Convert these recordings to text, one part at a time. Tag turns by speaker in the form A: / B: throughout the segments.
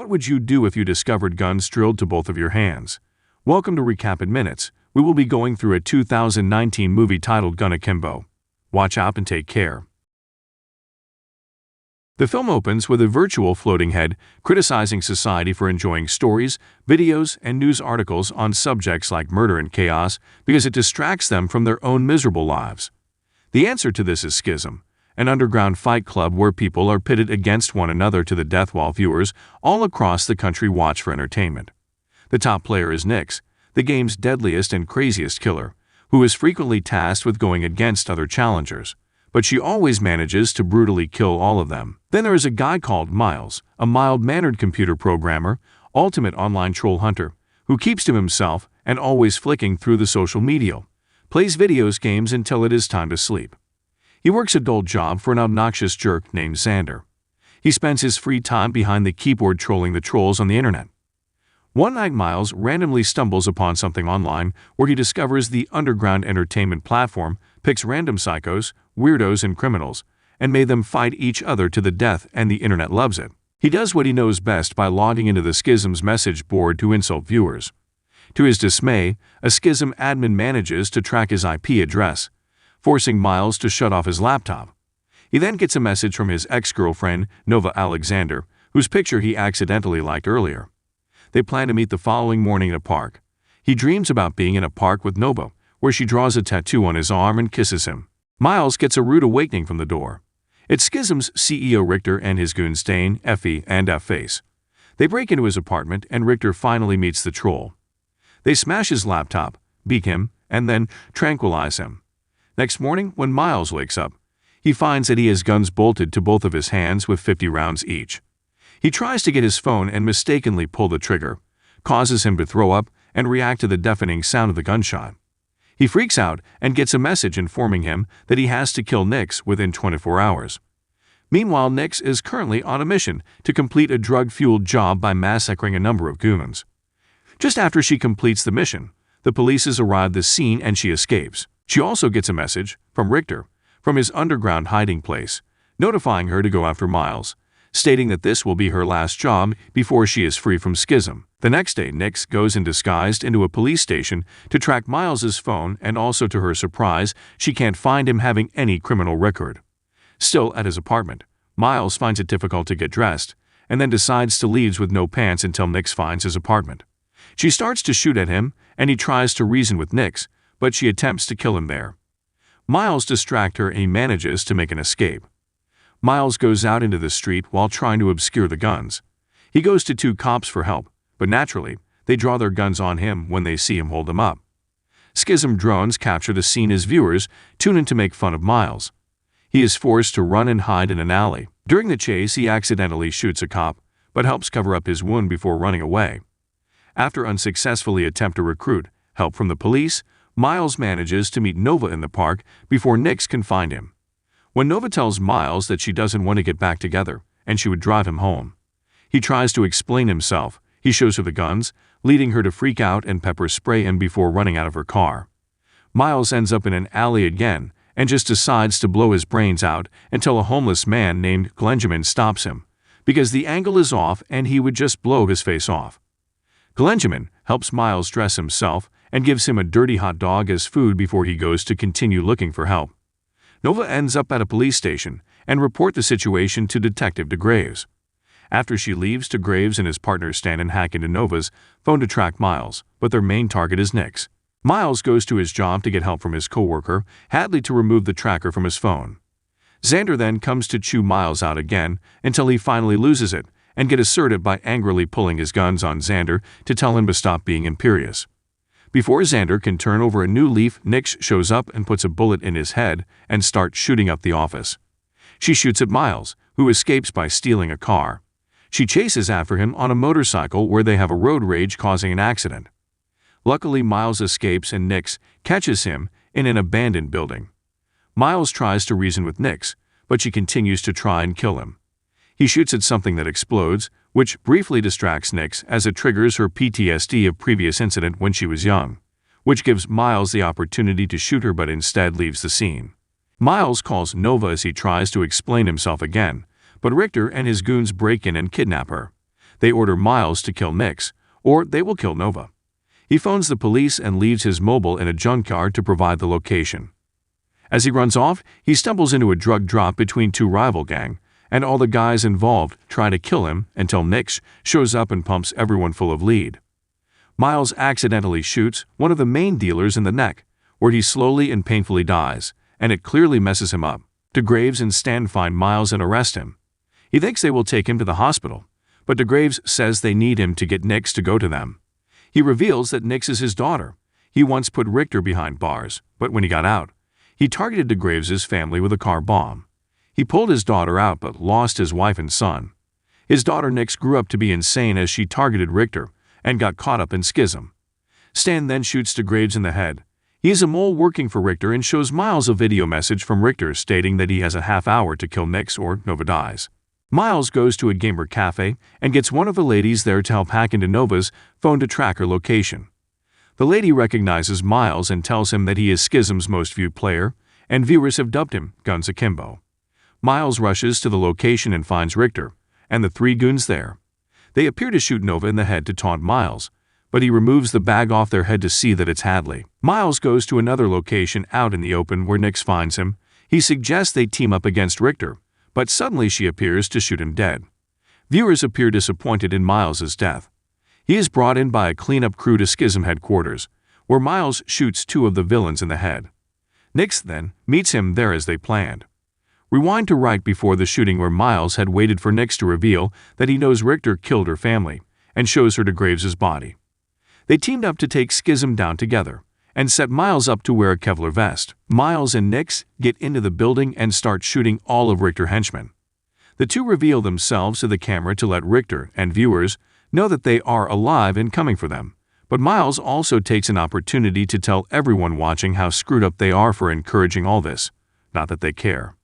A: What would you do if you discovered guns drilled to both of your hands? Welcome to Recap in Minutes. We will be going through a 2019 movie titled Gun Akimbo. Watch out and take care. The film opens with a virtual floating head criticizing society for enjoying stories, videos, and news articles on subjects like murder and chaos because it distracts them from their own miserable lives. The answer to this is Schism, an underground fight club where people are pitted against one another to the death while viewers all across the country watch for entertainment. The top player is Nyx, the game's deadliest and craziest killer, who is frequently tasked with going against other challengers, but she always manages to brutally kill all of them. Then there is a guy called Miles, a mild-mannered computer programmer, ultimate online troll hunter, who keeps to himself and always flicking through the social media, plays games until it is time to sleep. He works a dull job for an obnoxious jerk named Xander. He spends his free time behind the keyboard trolling the trolls on the internet. One night Miles randomly stumbles upon something online where he discovers the underground entertainment platform picks random psychos, weirdos, and criminals, and made them fight each other to the death, and the internet loves it. He does what he knows best by logging into the Schism's message board to insult viewers. To his dismay, a Schism admin manages to track his IP address, forcing Miles to shut off his laptop. He then gets a message from his ex-girlfriend, Nova Alexander, whose picture he accidentally liked earlier. They plan to meet the following morning in a park. He dreams about being in a park with Nova, where she draws a tattoo on his arm and kisses him. Miles gets a rude awakening from the door. It's Schism's CEO Richter and his goon Stain, Effie, and F-Face. They break into his apartment and Richter finally meets the troll. They smash his laptop, beat him, and then tranquilize him. Next morning, when Miles wakes up, he finds that he has guns bolted to both of his hands with 50 rounds each. He tries to get his phone and mistakenly pull the trigger, causes him to throw up and react to the deafening sound of the gunshot. He freaks out and gets a message informing him that he has to kill Nyx within 24 hours. Meanwhile, Nyx is currently on a mission to complete a drug-fueled job by massacring a number of goons. Just after she completes the mission, the police arrive at the scene and she escapes. She also gets a message from Richter, from his underground hiding place, notifying her to go after Miles, stating that this will be her last job before she is free from Schism. The next day, Nyx goes in disguised into a police station to track Miles's phone, and also to her surprise, she can't find him having any criminal record. Still, at his apartment, Miles finds it difficult to get dressed, and then decides to leave with no pants until Nyx finds his apartment. She starts to shoot at him, and he tries to reason with Nyx, but she attempts to kill him there. Miles distracts her and he manages to make an escape. Miles goes out into the street while trying to obscure the guns. He goes to 2 cops for help, but naturally, they draw their guns on him when they see him hold them up. Schism drones capture the scene as viewers tune in to make fun of Miles. He is forced to run and hide in an alley. During the chase, he accidentally shoots a cop, but helps cover up his wound before running away. After unsuccessfully attempt to recruit help from the police, Miles manages to meet Nova in the park before Nyx can find him. When Nova tells Miles that she doesn't want to get back together and she would drive him home, he tries to explain himself. He shows her the guns, leading her to freak out and pepper spray him before running out of her car. Miles ends up in an alley again and just decides to blow his brains out until a homeless man named Glenjamin stops him, because the angle is off and he would just blow his face off. Glenjamin helps Miles dress himself and gives him a dirty hot dog as food before he goes to continue looking for help. Nova ends up at a police station and report the situation to Detective DeGraves. After she leaves, DeGraves and his partner stand and hack into Nova's phone to track Miles, but their main target is Nyx. Miles goes to his job to get help from his co-worker, Hadley, to remove the tracker from his phone. Xander then comes to chew Miles out again until he finally loses it and get assertive by angrily pulling his guns on Xander to tell him to stop being imperious. Before Xander can turn over a new leaf, Nyx shows up and puts a bullet in his head and starts shooting up the office. She shoots at Miles, who escapes by stealing a car. She chases after him on a motorcycle where they have a road rage, causing an accident. Luckily, Miles escapes and Nyx catches him in an abandoned building. Miles tries to reason with Nyx, but she continues to try and kill him. He shoots at something that explodes, which briefly distracts Nyx as it triggers her PTSD of previous incident when she was young, which gives Miles the opportunity to shoot her but instead leaves the scene. Miles calls Nova as he tries to explain himself again, but Richter and his goons break in and kidnap her. They order Miles to kill Nix, or they will kill Nova. He phones the police and leaves his mobile in a junkyard to provide the location. As he runs off, he stumbles into a drug drop between two rival gangs, and all the guys involved try to kill him until Nix shows up and pumps everyone full of lead. Miles accidentally shoots one of the main dealers in the neck, where he slowly and painfully dies, and it clearly messes him up. DeGraves and Stan find Miles and arrest him. He thinks they will take him to the hospital, but DeGraves says they need him to get Nix to go to them. He reveals that Nix is his daughter. He once put Richter behind bars, but when he got out, he targeted DeGraves' family with a car bomb. He pulled his daughter out but lost his wife and son. His daughter Nix grew up to be insane as she targeted Richter and got caught up in schism. Stan then shoots DeGraves in the head. He is a mole working for Richter and shows Miles a video message from Richter stating that he has a half hour to kill Nix or Nova dies. Miles goes to a gamer cafe and gets one of the ladies there to help hack into Nova's phone to track her location. The lady recognizes Miles and tells him that he is Schism's most viewed player, and viewers have dubbed him Guns Akimbo. Miles rushes to the location and finds Richter and the three goons there. They appear to shoot Nova in the head to taunt Miles, but he removes the bag off their head to see that it's Hadley. Miles goes to another location out in the open where Nix finds him. He suggests they team up against Richter, but suddenly she appears to shoot him dead. Viewers appear disappointed in Miles' death. He is brought in by a cleanup crew to Schism headquarters, where Miles shoots two of the villains in the head. Nix then meets him there as they planned. Rewind to right before the shooting where Miles had waited for Nix to reveal that he knows Richter killed her family and shows her DeGraves' body. They teamed up to take Schism down together and set Miles up to wear a Kevlar vest. Miles and Nix get into the building and start shooting all of Richter henchmen. The two reveal themselves to the camera to let Richter and viewers know that they are alive and coming for them. But Miles also takes an opportunity to tell everyone watching how screwed up they are for encouraging all this. Not that they care.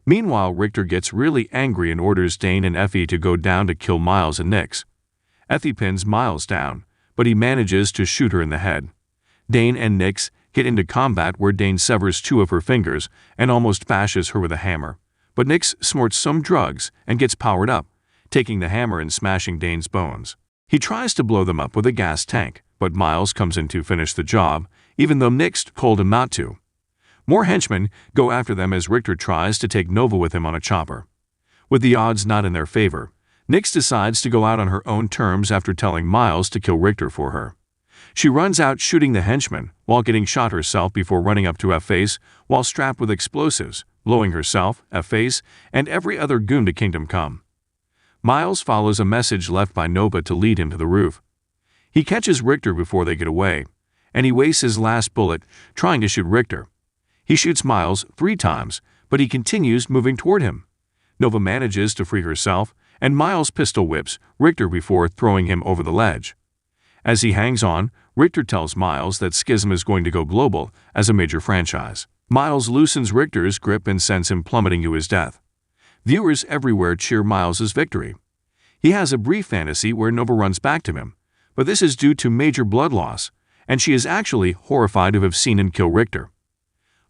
A: Meanwhile, Richter gets really angry and orders Dane and Effie to go down to kill Miles and Nix. Effie pins Miles down, but he manages to shoot her in the head. Dane and Nix get into combat where Dane severs two of her fingers and almost bashes her with a hammer. But Nix snorts some drugs and gets powered up, taking the hammer and smashing Dane's bones. He tries to blow them up with a gas tank, but Miles comes in to finish the job, even though Nix told him not to. More henchmen go after them as Richter tries to take Nova with him on a chopper. With the odds not in their favor, Nix decides to go out on her own terms after telling Miles to kill Richter for her. She runs out shooting the henchmen while getting shot herself before running up to F-Face while strapped with explosives, blowing herself, F-Face, and every other goon to Kingdom Come. Miles follows a message left by Nova to lead him to the roof. He catches Richter before they get away, and he wastes his last bullet trying to shoot Richter. He shoots Miles 3 times, but he continues moving toward him. Nova manages to free herself, and Miles pistol whips Richter before throwing him over the ledge. As he hangs on, Richter tells Miles that Schism is going to go global as a major franchise. Miles loosens Richter's grip and sends him plummeting to his death. Viewers everywhere cheer Miles' victory. He has a brief fantasy where Nova runs back to him, but this is due to major blood loss, and she is actually horrified to have seen him kill Richter.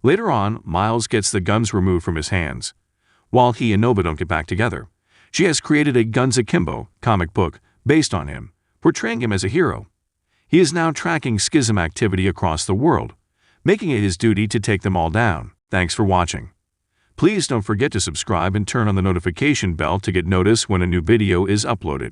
A: Later on, Miles gets the guns removed from his hands. While he and Nova don't get back together, she has created a Guns Akimbo comic book based on him, portraying him as a hero. He is now tracking Schism activity across the world, making it his duty to take them all down. Thanks for watching. Please don't forget to subscribe and turn on the notification bell to get notice when a new video is uploaded.